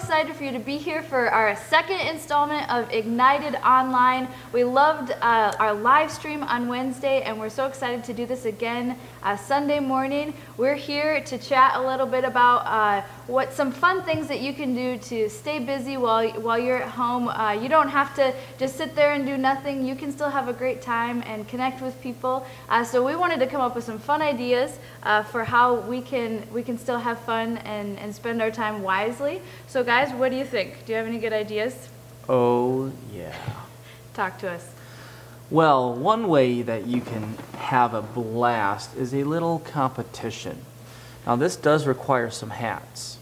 excited for you to be here for our second installment of Ignited Online. We loved our live stream on Wednesday, and we're so excited to do this again Sunday morning. We're here to chat a little bit about what some fun things that you can do to stay busy while you're at home. You don't have to just sit there and do nothing. You can still have a great time and connect with people. So we wanted to come up with some fun ideas for how we can still have fun and spend our time wisely. So guys, what do you think? Do you have any good ideas? Oh, yeah. Talk to us. Well, one way that you can have a blast is a little competition. Now, this does require some hats.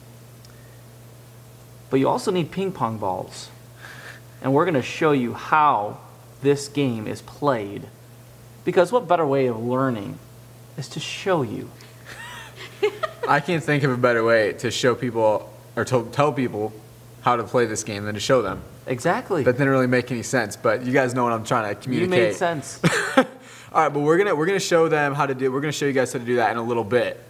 But you also need ping pong balls. And we're going to show you how this game is played. Because what better way of learning is to show you? I can't think of a better way to show people or to tell people how to play this game than to show them. Exactly. That didn't really make any sense, but you guys know what I'm trying to communicate. You made sense. All right, but we're gonna show them how to do. We're gonna show you guys how to do that in a little bit.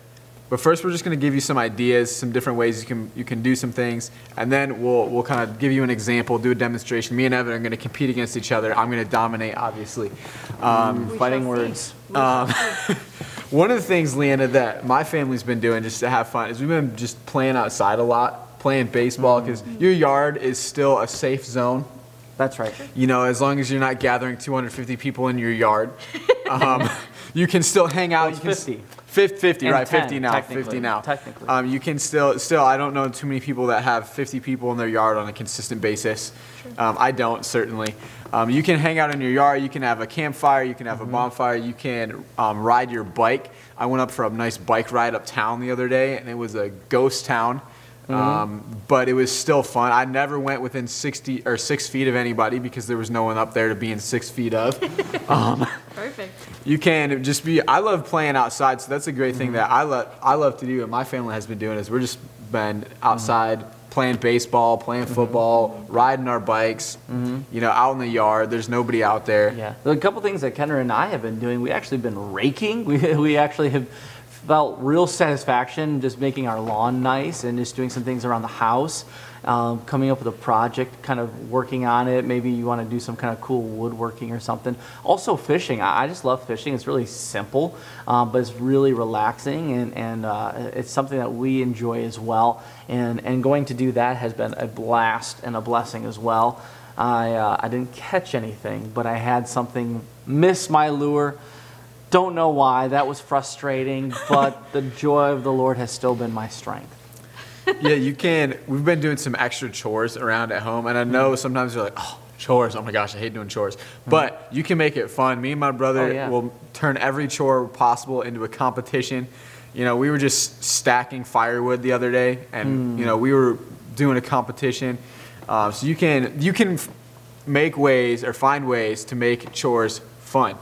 But first, we're just gonna give you some ideas, some different ways you can do some things, and then we'll kind of give you an example, do a demonstration. Me and Evan are gonna compete against each other. I'm gonna dominate, obviously. Fighting words. One of the things, Leanna, that my family's been doing just to have fun is we've been just playing outside a lot, playing baseball, because your yard is still a safe zone. That's right. You know, as long as you're not gathering 250 people in your yard, you can still hang out. Well, it's 50. 50, And right? 10, 50 now. 50 now. Technically. You can still. I don't know too many people that have 50 people in their yard on a consistent basis. Sure. I don't, certainly. You can hang out in your yard. You can have a campfire. You can have a bonfire. You can ride your bike. I went up for a nice bike ride uptown the other day, and it was a ghost town. But it was still fun. I never went within 6 feet of anybody because there was no one up there to be in 6 feet of. Perfect. You can just be. I love playing outside, so that's a great thing that I love to do, and my family has been doing. Is we're just been outside playing baseball, playing football, riding our bikes. You know, out in the yard. There's nobody out there. Yeah. A couple things that Kendra and I have been doing. We actually been raking. We actually have felt real satisfaction just making our lawn nice and just doing some things around the house, coming up with a project, kind of working on it. Maybe you want to do some kind of cool woodworking or something. Also fishing. I just love fishing. It's really simple, but it's really relaxing, and it's something that we enjoy as well. And going to do that has been a blast and a blessing as well. I didn't catch anything, but I had something miss my lure. Don't know why. That was frustrating, but the joy of the Lord has still been my strength. Yeah, you can. We've been doing some extra chores around at home, and I know sometimes you're like, oh, chores. Oh my gosh, I hate doing chores. But you can make it fun. Me and my brother will turn every chore possible into a competition. You know, we were just stacking firewood the other day, and you know, we were doing a competition. So you can make ways or find ways to make chores fun.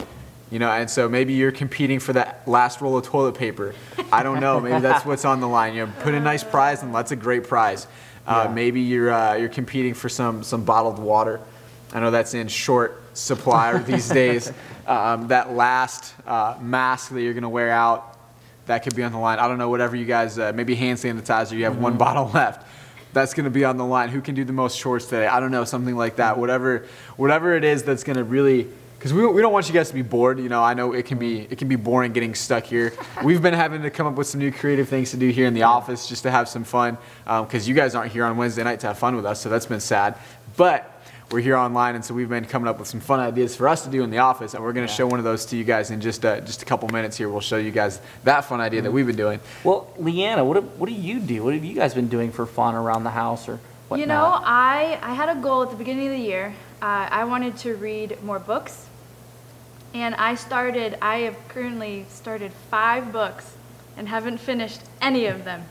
You know, and so maybe you're competing for that last roll of toilet paper. I don't know. Maybe that's what's on the line. You know, put a nice prize, and that's a great prize. Maybe you're competing for some bottled water. I know that's in short supply these days. That last mask that you're going to wear out, that could be on the line. I don't know. Whatever you guys, maybe hand sanitizer. You have one bottle left. That's going to be on the line. Who can do the most chores today? I don't know. Something like that. Whatever it is that's going to really. Because we don't want you guys to be bored. You know, I know it can be boring getting stuck here. We've been having to come up with some new creative things to do here in the office just to have some fun. Because you guys aren't here on Wednesday night to have fun with us, so that's been sad. But we're here online, and so we've been coming up with some fun ideas for us to do in the office, and we're going to show one of those to you guys in just a couple minutes here. We'll show you guys that fun idea that we've been doing. Well, Leanna, what do you do? What have you guys been doing for fun around the house or whatnot? You know, I had a goal at the beginning of the year. I wanted to read more books. And I have currently started 5 books and haven't finished any of them.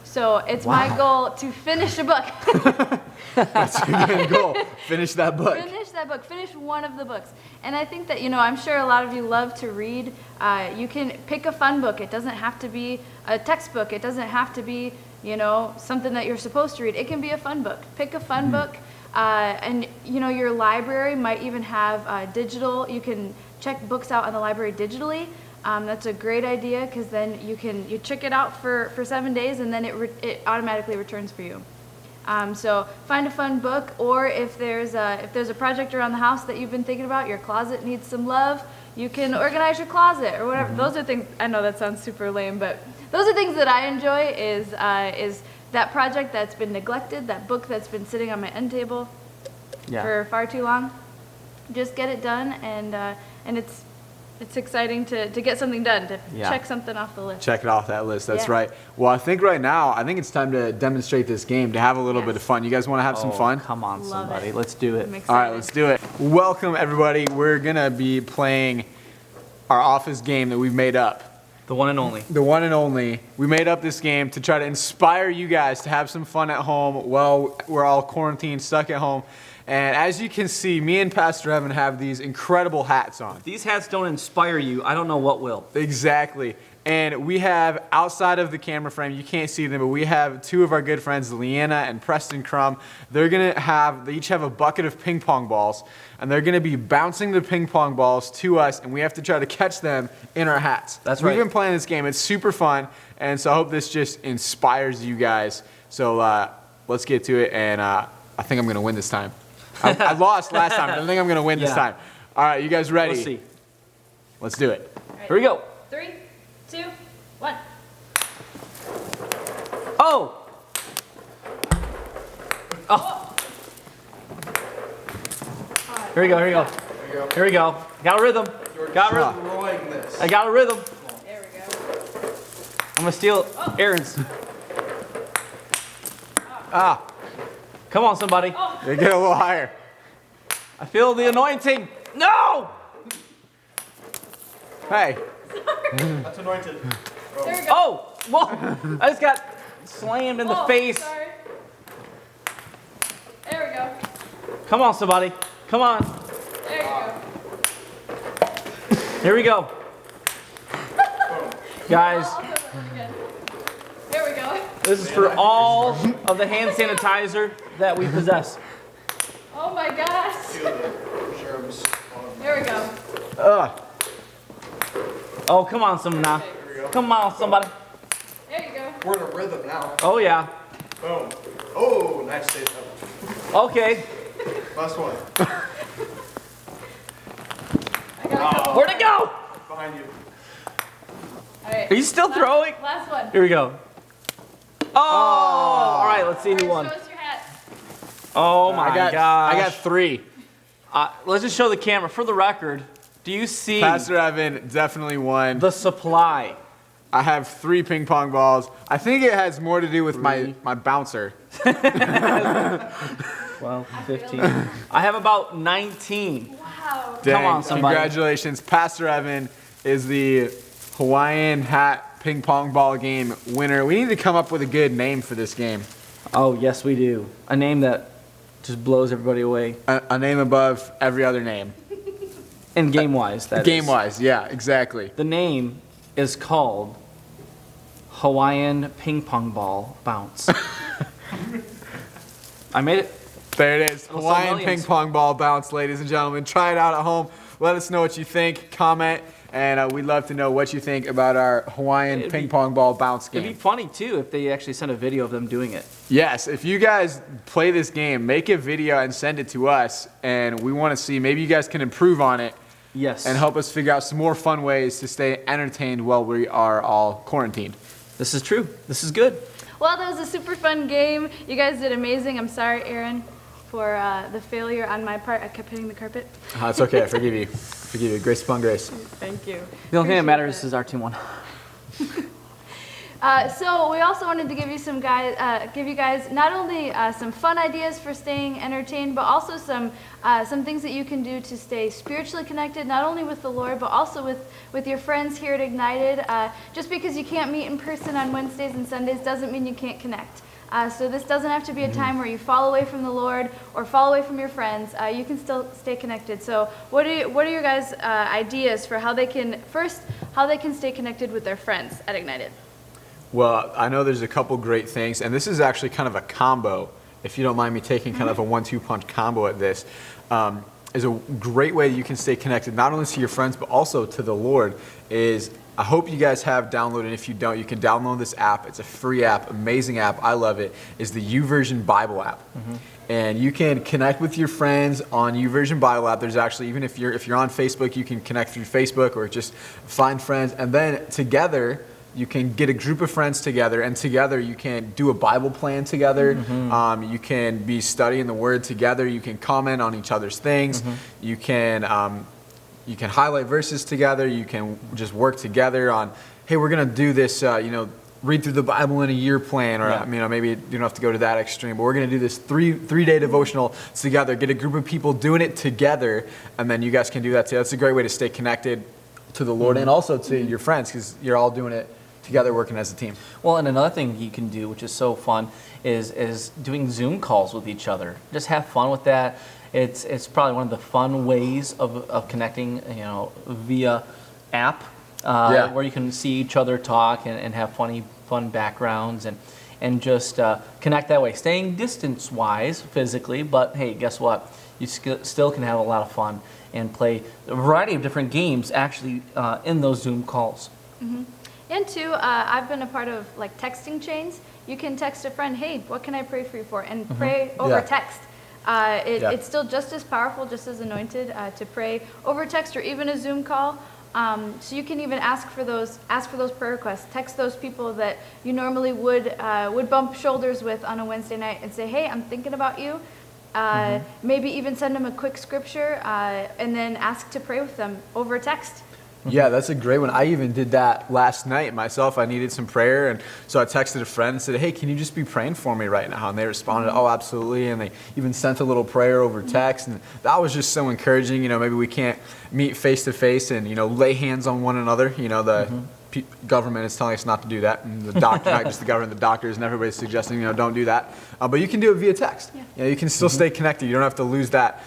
So it's my goal to finish a book. That's your main goal. Finish that book. Finish one of the books. And I think that, you know, I'm sure a lot of you love to read. You can pick a fun book. It doesn't have to be a textbook. It doesn't have to be, you know, something that you're supposed to read. It can be a fun book. Pick a fun book. And, you know, your library might even have digital. You can check books out in the library digitally. That's a great idea because then you check it out for 7 days and then it automatically returns for you. So find a fun book, or if there's a project around the house that you've been thinking about, your closet needs some love, you can organize your closet or whatever. Those are things. I know that sounds super lame, but those are things that I enjoy. Is that project that's been neglected, that book that's been sitting on my end table for far too long. Just get it done, and it's exciting to get something done, to check something off the list. Check it off that list. That's right. Well, I think right now, it's time to demonstrate this game, to have a little bit of fun. You guys want to have some fun? Come on, Love somebody. it. Let's do it. I'm excited. All right, let's do it. Welcome, everybody. We're going to be playing our office game that we've made up. The one and only. The one and only. We made up this game to try to inspire you guys to have some fun at home while we're all quarantined, stuck at home. And as you can see, me and Pastor Evan have these incredible hats on. These hats don't inspire you. I don't know what will. Exactly. And we have, outside of the camera frame, you can't see them, but we have two of our good friends, Leanna and Preston Crum. They each have a bucket of ping pong balls, and they're gonna be bouncing the ping pong balls to us, and we have to try to catch them in our hats. That's right. We've been playing this game. It's super fun, and so I hope this just inspires you guys. So let's get to it, and I think I'm gonna win this time. I lost last time, but I think I'm gonna win this time. All right, you guys ready? Let's see. Let's do it. Right. Here we go. 3, 2, 1. Oh! Oh! Here we go, here we go. Here we go. Got a rhythm. Got a rhythm. I got a rhythm. There we go. I'm gonna steal Aaron's. Ah, Come on, somebody. they get a little higher. I feel the anointing. No! Hey, That's anointed. There we go. Oh! Whoa! I just got slammed in the face. Sorry. There we go. Come on, somebody. Come on. There you go. Here we go. Guys, I'll do it again. There we go. this is for all of the hand sanitizer that we possess. Oh my gosh. Germs. There we go. Oh, come on, now. Come on, somebody. There you go. We're in a rhythm now. Oh, yeah. Boom. Oh, nice save. Okay. Last one. I got a couple. Where'd it go? Behind you. All right. Are you still throwing? Last one. Here we go. Oh! All right, let's see who All right, won. show us your hat. Oh, my gosh. I got 3. Let's just show the camera. For the record, do you see Pastor Evan definitely won. the supply? I have 3 ping pong balls. I think it has more to do with my bouncer. 12, 15. I have about 19. Wow. Dang, on, somebody. Congratulations. Pastor Evan is the Hawaiian hat ping pong ball game winner. We need to come up with a good name for this game. Oh, yes, we do. A name that just blows everybody away. A name above every other name. And game-wise, that is. Game-wise, yeah, exactly. The name is called Hawaiian Ping Pong Ball Bounce. I made it. There it is. It'll sell Hawaiian millions. ping pong ball bounce, ladies and gentlemen. Try it out at home. Let us know what you think. Comment, and we'd love to know what you think about our Hawaiian It'd ping be- pong ball bounce It'd be game. funny, too, if they actually sent a video of them doing it. Yes, if you guys play this game, make a video and send it to us, and we want to see. Maybe you guys can improve on it Yes. and help us figure out some more fun ways to stay entertained while we are all quarantined. This is true. This is good. Well, that was a super fun game. You guys did amazing. I'm sorry, Aaron, for the failure on my part. I kept hitting the carpet. It's okay. I forgive you. Forgive you. Grace upon grace. Thank you. The only thing that Appreciate matters that. is our team won. So we also wanted to give you guys not only some fun ideas for staying entertained, but also some things that you can do to stay spiritually connected, not only with the Lord, but also with your friends here at Ignited. Just because you can't meet in person on Wednesdays and Sundays doesn't mean you can't connect. So this doesn't have to be a time where you fall away from the Lord or fall away from your friends. You can still stay connected. So what are your guys' ideas for how they can stay connected with their friends at Ignited? Well, I know there's a couple great things, and this is actually kind of a combo, if you don't mind me taking kind of a 1-2 punch combo at this. Is a great way you can stay connected, not only to your friends, but also to the Lord, is I hope you guys have downloaded. If you don't, you can download this app. It's a free app, amazing app. I love it. It's the YouVersion Bible app. And you can connect with your friends on YouVersion Bible app. There's actually, even if you're on Facebook, you can connect through Facebook or just find friends. And then together, you can get a group of friends together, and together you can do a Bible plan together. You can be studying the Word together. You can comment on each other's things. You can highlight verses together. You can just work together on, hey, we're going to do this, read through the Bible in a year plan, or maybe you don't have to go to that extreme, but we're going to do this three-day devotional together. Get a group of people doing it together, and then you guys can do that too. That's a great way to stay connected to the Lord and also to your friends, because you're all doing it together, working as a team. Well, and another thing you can do, which is so fun, is doing Zoom calls with each other. Just have fun with that. It's probably one of the fun ways of connecting, via app, where you can see each other talk and have fun backgrounds and just connect that way. Staying distance-wise, physically, but hey, guess what? You still can have a lot of fun and play a variety of different games actually in those Zoom calls. And two, I've been a part of like texting chains. You can text a friend, hey, what can I pray for you for? And pray over text. It's still just as powerful, just as anointed to pray over text or even a Zoom call. So you can even ask for those prayer requests. Text those people that you normally would bump shoulders with on a Wednesday night and say, hey, I'm thinking about you. Maybe even send them a quick scripture and then ask to pray with them over text. Yeah, that's a great one. I even did that last night myself. I needed some prayer, and so I texted a friend and said, hey, can you just be praying for me right now? And they responded, oh, absolutely, and they even sent a little prayer over text, and that was just so encouraging. Maybe we can't meet face-to-face and, lay hands on one another. The government is telling us not to do that, and the doctor, not just the government, the doctors and everybody's suggesting, don't do that. But you can do it via text. You can still stay connected. You don't have to lose that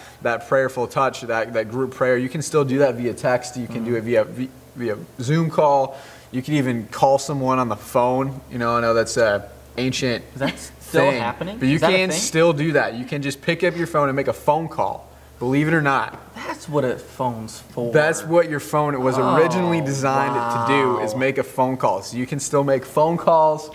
prayerful touch, that group prayer. You can still do that via text. You can do it via Zoom call. You can even call someone on the phone. I know that's ancient. Is that still thing, happening? but you can still do that. You can just pick up your phone and make a phone call. Believe it or not. That's what a phone's for. That's what your phone was originally designed to do, is make a phone call. So you can still make phone calls.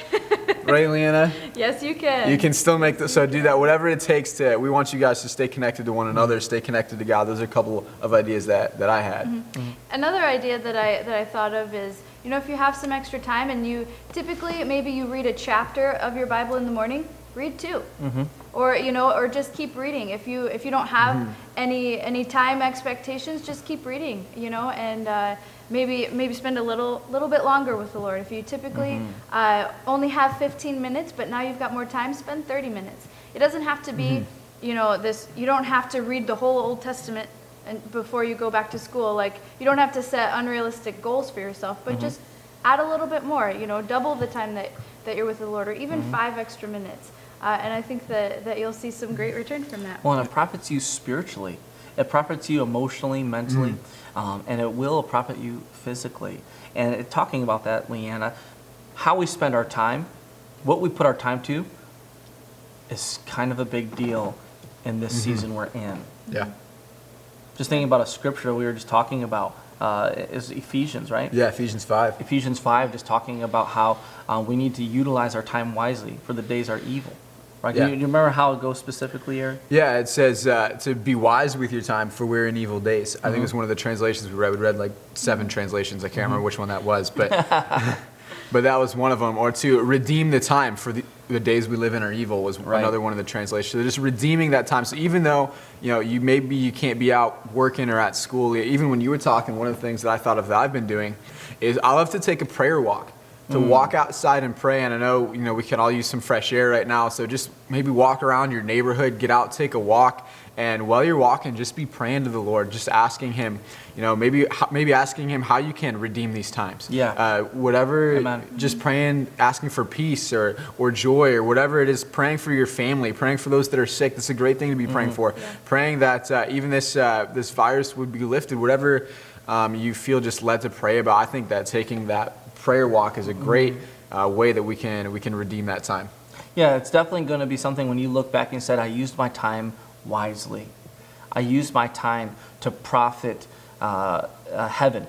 Right, Leanna? Yes, you can. You can still make so do that. Whatever it takes we want you guys to stay connected to one another, stay connected to God. Those are a couple of ideas that I had. Another idea that I thought of is, if you have some extra time and you typically, maybe you read a chapter of your Bible in the morning, read two. Or just keep reading. If you don't have any time expectations, just keep reading, and maybe spend a little bit longer with the Lord. If you typically only have 15 minutes, but now you've got more time, spend 30 minutes. It doesn't have to be, you don't have to read the whole Old Testament before you go back to school. Like, you don't have to set unrealistic goals for yourself, but just add a little bit more, double the time that you're with the Lord, or even 5 extra minutes. And I think that you'll see some great return from that. Well, and it profits you spiritually. It profits you emotionally, mentally, and it will profit you physically. And talking about that, Leanna, how we spend our time, what we put our time to, is kind of a big deal in this season we're in. Yeah. Just thinking about a scripture we were just talking about, is Ephesians, right? Yeah, Ephesians 5. Ephesians 5, just talking about how we need to utilize our time wisely, for the days are evil. Right? Yeah. Do you remember how it goes specifically, Eric? Yeah, it says to be wise with your time, for we're in evil days. I think it was one of the translations we read. We read like 7 translations. I can't remember which one that was, but but that was one of them. Or to redeem the time, for the days we live in are evil, was another one of the translations. So just redeeming that time. So even though you can't be out working or at school, even when you were talking, one of the things that I thought of that I've been doing is I love to take a prayer walk. To walk outside and pray. And I know, we can all use some fresh air right now. So just maybe walk around your neighborhood, get out, take a walk. And while you're walking, just be praying to the Lord, just asking Him, maybe asking Him how you can redeem these times. Yeah. Whatever, Amen. just praying, asking for peace or joy or whatever it is, praying for your family, praying for those that are sick. That's a great thing to be praying for. Yeah. Praying that even this virus would be lifted, whatever you feel just led to pray about. I think that taking that prayer walk is a great way that we can redeem that time. Yeah, it's definitely going to be something when you look back and said, I used my time wisely. I used my time to profit heaven,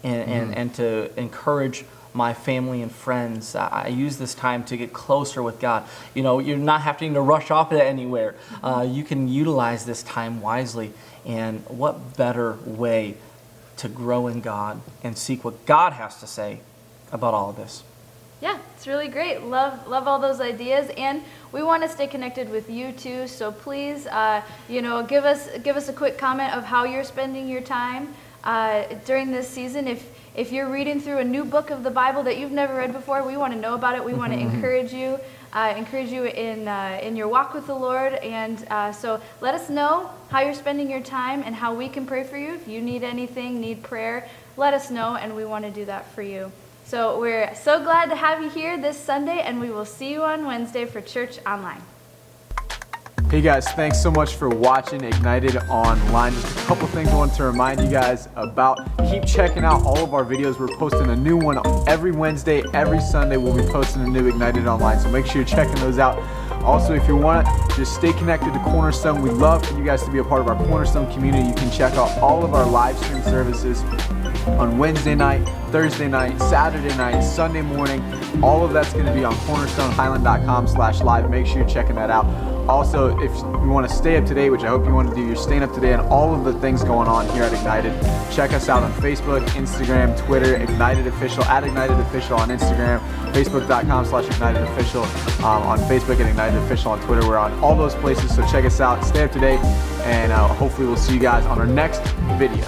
and to encourage my family and friends. I use this time to get closer with God. You know, you're not having to rush off it anywhere. You can utilize this time wisely. And what better way to grow in God and seek what God has to say about all of this? Yeah, it's really great. Love all those ideas, and we want to stay connected with you too. So please, give us a quick comment of how you're spending your time during this season. If you're reading through a new book of the Bible that you've never read before, we want to know about it. We want to encourage you in your walk with the Lord. And so let us know how you're spending your time and how we can pray for you. If you need anything, need prayer, let us know, and we want to do that for you. So we're so glad to have you here this Sunday, and we will see you on Wednesday for Church Online. Hey guys, thanks so much for watching Ignited Online. Just a couple things I want to remind you guys about. Keep checking out all of our videos. We're posting a new one every Wednesday, every Sunday. We'll be posting a new Ignited Online, so make sure you're checking those out. Also, if you want to just stay connected to Cornerstone, we'd love for you guys to be a part of our Cornerstone community. You can check out all of our live stream services on Wednesday night, Thursday night, Saturday night, Sunday morning. All of that's going to be on cornerstonehighland.com/live. Make sure you're checking that out. Also, if you want to stay up to date, which I hope you want to do, you're staying up to date on all of the things going on here at Ignited. Check us out on Facebook, Instagram, Twitter, Ignited Official, @Ignited Official on Instagram, facebook.com/Ignited Official on Facebook, and Ignited Official on Twitter. We're on all those places, so check us out, stay up to date, and hopefully we'll see you guys on our next video.